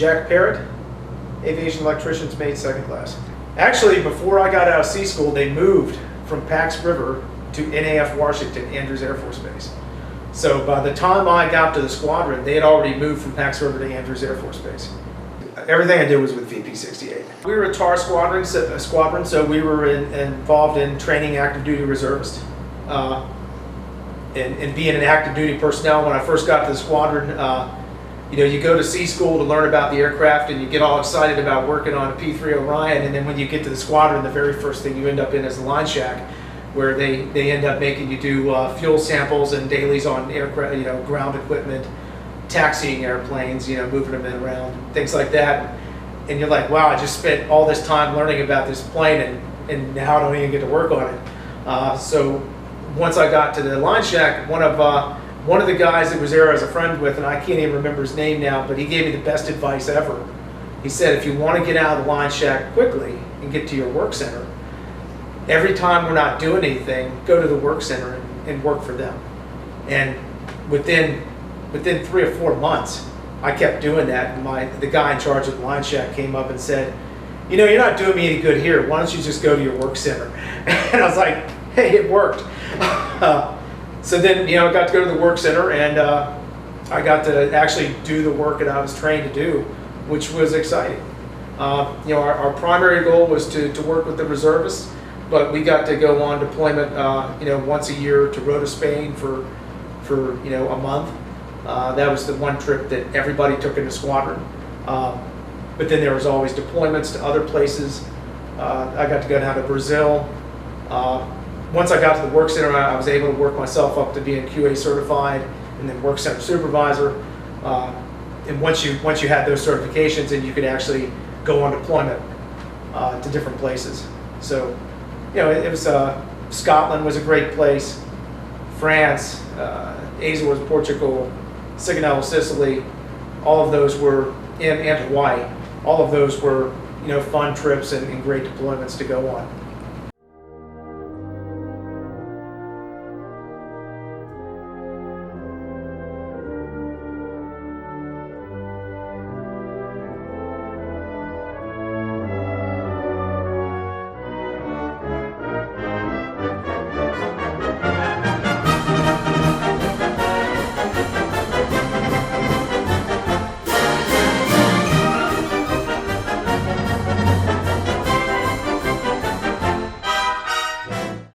Jack Parrott, aviation electrician's mate, second class. Actually, before I got out of C school, they moved from Pax River to NAF Washington, Andrews Air Force Base. So by the time I got to the squadron, they had already moved from Pax River to Andrews Air Force Base. Everything I did was with VP-68. We were a TAR squadron, so we were involved in training active duty reservists. And being an active duty personnel, when I first got to the squadron, you go to C school to learn about the aircraft and you get all excited about working on a P-3 Orion, and then when you get to the squadron, the very first thing you end up in is the line shack, where they end up making you do fuel samples and dailies on aircraft, ground equipment, taxiing airplanes, moving them in around, things like that. And you're like, wow, I just spent all this time learning about this plane and now I don't even get to work on it. So once I got to the line shack, one of the guys that was there I was a friend with, and I can't even remember his name now, but he gave me the best advice ever. He said, if you want to get out of the line shack quickly and get to your work center, every time we're not doing anything, go to the work center and work for them. And within 3 or 4 months, I kept doing that. And the guy in charge of the line shack came up and said, you're not doing me any good here. Why don't you just go to your work center? And I was like, hey, it worked. So then, I got to go to the work center, and I got to actually do the work that I was trained to do, which was exciting. Our primary goal was to work with the reservists, but we got to go on deployment, once a year to Rota, Spain for a month. That was the one trip that everybody took in the squadron. But then there was always deployments to other places. I got to go down to Brazil. Once I got to the work center, I was able to work myself up to being QA certified and then work center supervisor. And once you had those certifications, then you could actually go on deployment to different places. So, it was Scotland was a great place, France, Azores, Portugal, Sigonella, Sicily, all of those were, and Hawaii, all of those were, fun trips and great deployments to go on.